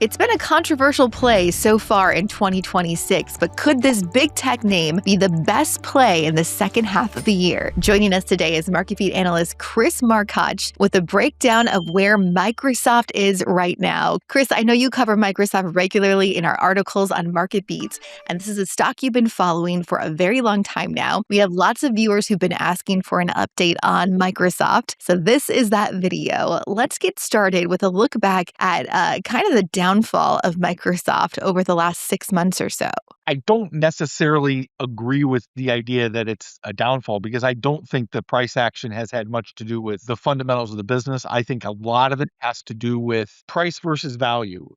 It's been a controversial play so far in 2026, but could this big tech name be the best play in the second half of the year? Joining us today is MarketBeat analyst Chris Markoch with a breakdown of where Microsoft is right now. Chris, I know you cover Microsoft regularly in our articles on MarketBeat, and this is a stock you've been following for a very long time now. We have lots of viewers who've been asking for an update on Microsoft, so this is that video. Let's get started with a look back at kind of the downfall of Microsoft over the last 6 months or so. I don't necessarily agree with the idea that it's a downfall because I don't think the price action has had much to do with the fundamentals of the business. I think a lot of it has to do with price versus value.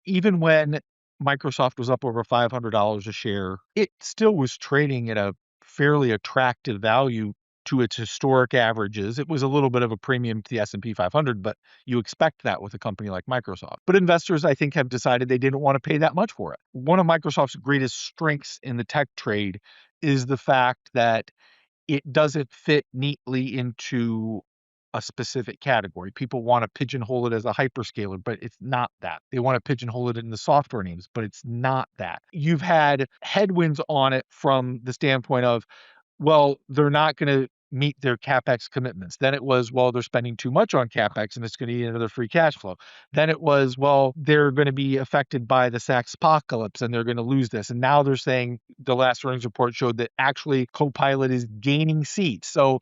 Even when Microsoft was up over $500 a share, it still was trading at a fairly attractive value to its historic averages. It was a little bit of a premium to the S&P 500, but you expect that with a company like Microsoft. But investors, I think, have decided they didn't want to pay that much for it. One of Microsoft's greatest strengths in the tech trade is the fact that it doesn't fit neatly into a specific category. People want to pigeonhole it as a hyperscaler, but it's not that. They want to pigeonhole it in the software names, but it's not that. You've had headwinds on it from the standpoint of, well, they're not going to meet their CapEx commitments. Then it was, well, they're spending too much on CapEx and it's going to eat into their free cash flow. Then it was, well, they're going to be affected by the SaaS apocalypse and they're going to lose this. And now they're saying the last earnings report showed that actually Copilot is gaining seats. So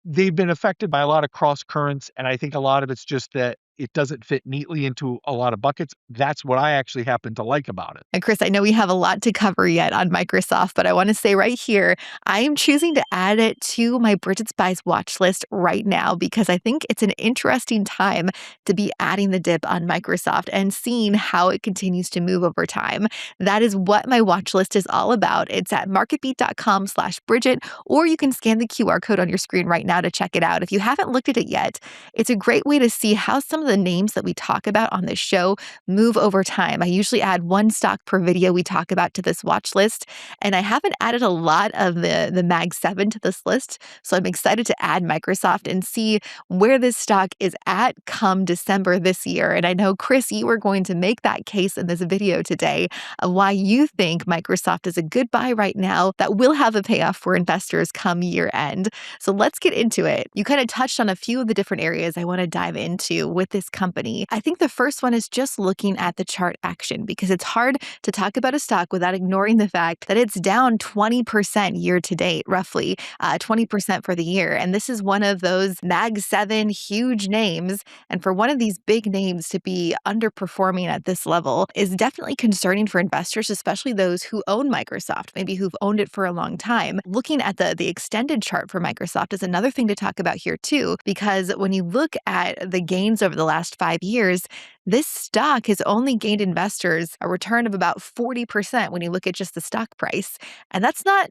they've been affected by a lot of cross currents. And I think a lot of it's just that it doesn't fit neatly into a lot of buckets. That's what I actually happen to like about it. And Chris, I know we have a lot to cover yet on Microsoft, but I want to say right here, I am choosing to add it to my Bridget's Buys watch list right now because I think it's an interesting time to be adding the dip on Microsoft and seeing how it continues to move over time. That is what my watch list is all about. It's at marketbeat.com/Bridget, or you can scan the QR code on your screen right now to check it out. If you haven't looked at it yet, it's a great way to see how some of the names that we talk about on this show move over time. I usually add one stock per video we talk about to this watch list, and I haven't added a lot of the Mag 7 to this list, so I'm excited to add Microsoft and see where this stock is at come December this year. And I know, Chris, you were going to make that case in this video today of why you think Microsoft is a good buy right now that will have a payoff for investors come year end. So let's get into it. You kind of touched on a few of the different areas I want to dive into with this company. I think the first one is just looking at the chart action because it's hard to talk about a stock without ignoring the fact that it's down 20% year to date, roughly 20% for the year. And this is one of those Mag 7 huge names. And for one of these big names to be underperforming at this level is definitely concerning for investors, especially those who own Microsoft, maybe who've owned it for a long time. Looking at the extended chart for Microsoft is another thing to talk about here too, because when you look at the gains over the last 5 years, this stock has only gained investors a return of about 40% when you look at just the stock price. And that's not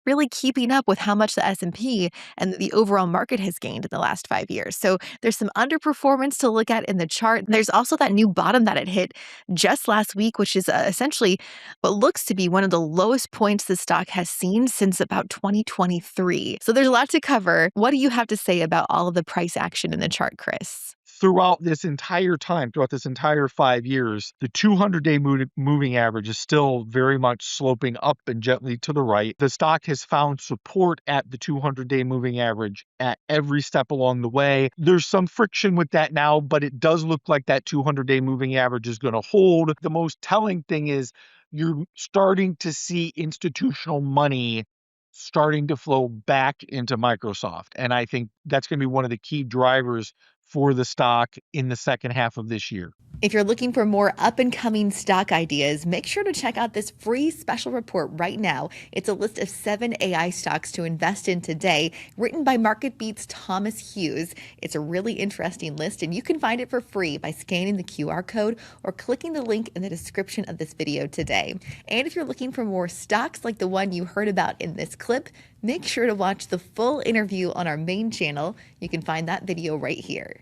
really keeping up with how much the S&P and the overall market has gained in the last 5 years. So there's some underperformance to look at in the chart. There's also that new bottom that it hit just last week, which is essentially what looks to be one of the lowest points the stock has seen since about 2023. So there's a lot to cover. What do you have to say about all of the price action in the chart, Chris? Throughout this entire 5 years, the 200-day moving average is still very much sloping up and gently to the right. The stock has found support at the 200-day moving average at every step along the way. There's some friction with that now, but it does look like that 200-day moving average is going to hold. The most telling thing is you're starting to see institutional money starting to flow back into Microsoft. And I think that's going to be one of the key drivers for the stock in the second half of this year. If you're looking for more up-and-coming stock ideas, make sure to check out this free special report right now. It's a list of 7 AI stocks to invest in today, written by MarketBeat's Thomas Hughes. It's a really interesting list, and you can find it for free by scanning the QR code or clicking the link in the description of this video today. And if you're looking for more stocks like the one you heard about in this clip, make sure to watch the full interview on our main channel. You can find that video right here.